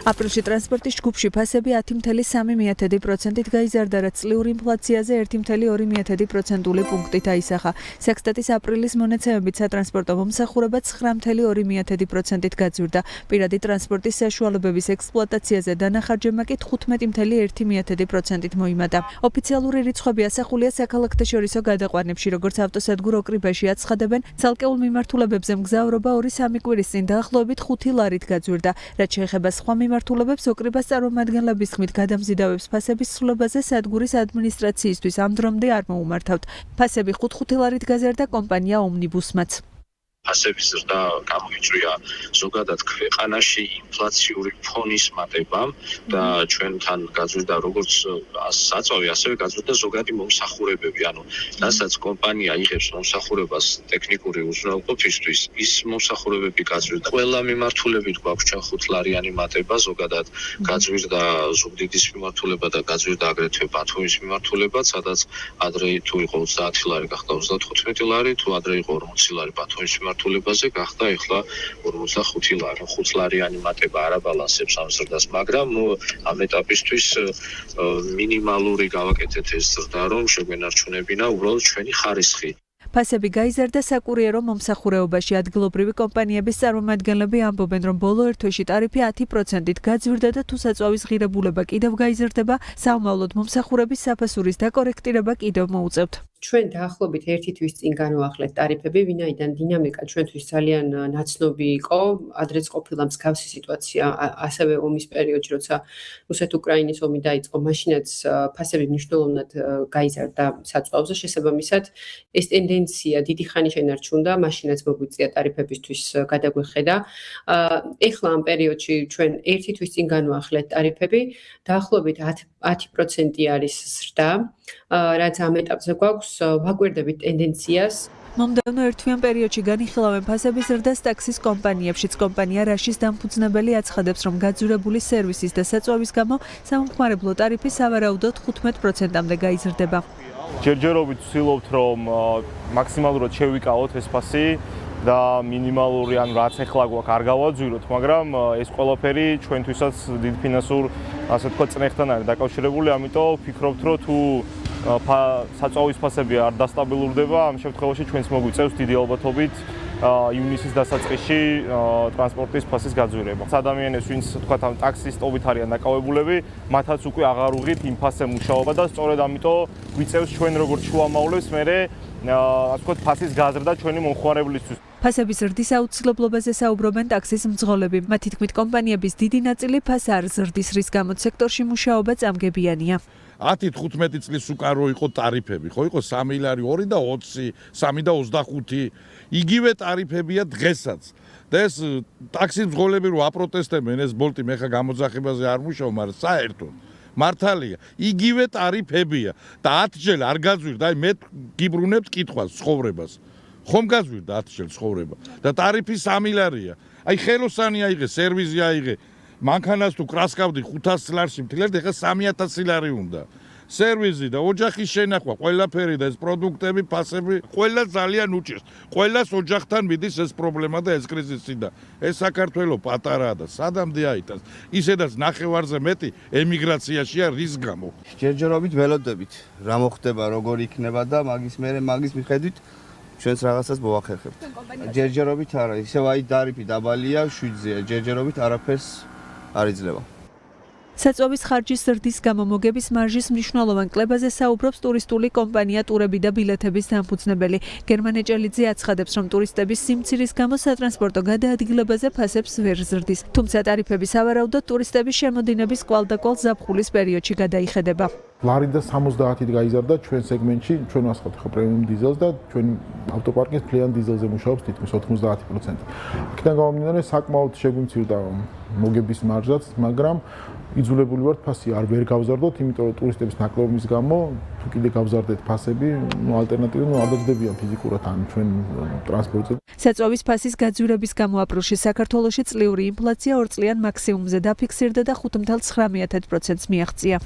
აპრილში ტრანსპორტის ჯგუფში ფასები 10.3% გაიზარდა, რაც წლიური ინფლაციაზე 1.2% პუნქტით აისახა. სექსტატის აპრილის მონაცემებით სატრანსპორტო მომსახურება 9.2%-ით გაძვირდა. პირადი ტრანსპორტის საშუალებების ექსპლუატაციაზე დანახარჯება კი 15.1%-ით მოიმატა. ოფიციალური რიცხვები ასახულია საქალაქთაშორისო გადაყვანებში, როგორც ავტოსადგურ ოკრიბაში აცხადებენ, ცალკეულ მიმართულებებზე მგზავრობა 2-3 კვირის წინ დაახლოებით 5 ლარით გაძვირდა, რაც შეეხება სხვა მიმართულებებს ოკრიბას წარმომადგენლების თქმით გადამზიდავებს ფასების ცვლილებაზე სადგურის ადმინისტრაციისთვის ამ დრომდე არ მოუმართავთ. ფასები 5 ლარით გაზარდა კომპანია ომნიბუსმაც. ფასების ზრდა გამოიწვია ზოგადად ქვეყანაში ინფლაციური ფონის მატებამ და ჩვენთან გაძვირდა როგორც საწვავი, ასევე გაძვირდა ზოგადი მომსახურებები. ანუ რასაც კომპანია იღებს მომსახურებას ტექნიკური უზრუნველყოფისთვის, ის მომსახურებები გაძვირდა. ყველა მიმართულებით გვაქვს ჩვენ 5 ლარიანი მატება, ზოგადად გაძვირდა ზუგდიდის მიმართულება და გაძვირდა აგრეთვე ბათუმის მიმართულება, სადაც ადრე თუ იყო 30 ლარი, გახდა 35 ლარი, თუ ადრე იყო 40 ლარი ბათუმის მიმართულებაზე გახდა ეხლა 45 ლარი. 5 ლარიანი მატება არ აბალანსებს ამ ზრდას, მაგრამ ამ ეტაპისთვის მინიმალური გავაკეთეთ ეს ზრდა, რომ შეგვენარჩუნებინა უბრალოდ ჩვენი ხარისხი. ფასები გაიზარდა საკურიერო მომსახურეობაში. ადგილობრივი კომპანიების წარმომადგენლები ამბობენ, რომ ბოლო ერთ თვეში ტარიფი 10%-ით გაძვირდა და თუ საწვავის ღირებულება კიდევ გაიზარდება, საომავლოდ მომსახურების საფასურის დაკორექტირება კიდევ მოუწევთ. ჩვენ დაახლოებით 1 თვის წინ განვაახლეთ ტარიფები, ვინაიდან დინამიკა ჩვენთვის ძალიან ნაცნობი იყო. ადრეც ყოფილა მსგავსი სიტუაცია, ასევე ომის პერიოდში, როცა რუსეთ-უკრაინის ომი დაიწყო, მაშინაც ფასები მნიშვნელოვნად გაიზარდა საწვავზე. შესაბამისად, ეს ტენდენცია დიდი ხანი შენარჩუნდა, მაშინაც მოგვიწია ტარიფებისთვის გადაგვეხედა. ეხლა ამ პერიოდში ჩვენ 1 თვის წინ განვაახლეთ ტარიფები, დაახლოებით 10% არის ზრდა, რაც ამ ეტაპზე გვაქვს. ვაკვირდებით ტენდენციას. მომდევნო ერთვიან პერიოდში განიხილავენ ფასების ზრდას ტაქსის კომპანიებშიც. კომპანია რაშის დამფუძნებელი აცხადებს, რომ გაძვირებული სერვისის და საწვავის გამო სამომხმარებლო ტარიფი სავარაუდოდ 15%-მდე გაიზრდება. ჯერჯერობით ვცდილობთ, რომ მაქსიმალურად შევიკავოთ ეს ფასი და მინიმალური, ანუ რაც ეხლა გვაქვს არ გავაძვიროთ, მაგრამ ეს ყველაფერი ჩვენთვისაც დიდ ფინანსურ, ასე თქვა, წნეხთან არის დაკავშირებული, ამიტომ ვფიქრობთ, რომ თუ საწვავის ფასები არ დასტაბილურდება, ამ შემთხვევაში ჩვენს მოგვიწევს დიდი ალბათობით ივნისის დასაწყისში ტრანსპორტის ფასის გაძვირება. ადამიანებს, ვინც თქვა ამ ტაქსის ტობით არიან დაკავებულები, მათაც უკვე აღარ უღირთ იმ ფასზე მუშაობა და სწორედ ამიტომ გვიწევს ჩვენ როგორც შუამავლებს მერე ასე ვთქვათ ფასის გაზრდა ჩვენი მომხმარებლისთვის. ფასების ზრდის აუცილებლობაზე საუბრობენ ტაქსის მძღოლები. მათი თქმით, კომპანიების დიდი ნაწილი ფას არ ზრდის, რის გამოც სექტორში მუშაობა წამგებიანია. 10-15 წლის უკან რო იყო ტარიფები, ხო იყო 3 ლარი 2 და 20, 3 და 25. იგივე ტარიფებია დღესაც. და ეს ტაქსის მძღოლები რო აპროტესტებენ, ეს ბოლტი მე ხა გამოძახებაზე არ მუშაობ, მაგრამ საერთოდ მართალია, იგივე ტარიფებია და 10 ჯერ არ გაძვირდა, აი მე გიბრუნებთ კითხვას ცხოვრებას. ხომ გაძვირდა 10 ჯერ ცხოვრება და ტარიფი 3 ლარია. აი ხელოსანი აიღე, სერვიზი აიღე. მანქანას თუ კრასკავდი 500 ლარში მთლიანად ეხა 3000 ლარი უნდა. სერვიზი და ოჯახის შენახვა, ყველაფერი და ეს პროდუქტები, ფასები, ყველა ძალიან უჭირს. ყველას ოჯახთან მიდის ეს პრობლემა და ეს კრიზისი და ეს საქართველო პატარაა და სადამდე აიტანს. ისედაც ნახევარზე მეტი ემიგრაციაშია რის გამო. ჯერჯერობით ველოდებით, რა მოხდება, როგორ იქნება და მაგის მიხედვით ჩვენს რაღაცას მოვახერხებთ. ჯერჯერობით არა, ისევ აი ტარიფი დაბალია, 7-ზეა, ჯერჯერობით არაფერს არ იძლევა. საწვავის ხარჯის ზრდის გამო მოგების მარჟის მნიშვნელოვან კლებაზე საუბრობს ტურისტული კომპანია ტურები და ბილეთების დამფუძნებელი. გერმან ეჭელიძე აცხადებს, რომ ტურისტების სიმცირის გამო სატრანსპორტო გადაადგილებაზე ფასებს ვერ ზრდის. თუმცა ტარიფები სავარაუდოდ ტურისტების შემოდინების კვალდაკვალ ზაფხულის პერიოდში გადაიხედება. ლარი და 70-ით გაიზარდა ჩვენ სეგმენტში, ჩვენ ვასხავთ ხო პრემიუმ დიზელს და ჩვენ ავტოპარკის მთლიან დიზელზე მუშაობს თითქმის 90%. აქედან გამომდინარე საკმაოდ შეგვიმცირდა მოგების მარჟაც, მაგრამ იძულებული ვართ ფასი არ ვერ გავზარდოთ, იმიტომ რომ ტურისტების ნაკლებობის გამო თუ კიდე გავზარდეთ ფასები, ალტერნატივა არ დაძლებიან ფიზიკურად ან ჩვენ ტრანსპორტზე. საწვავის ფასის გაძვირების გამო აპრილში საქართველოში წლიური ინფლაცია 2 წლიან მაქსიმუმზე დაფიქსირდა და 5.9%-ს მიაღწია.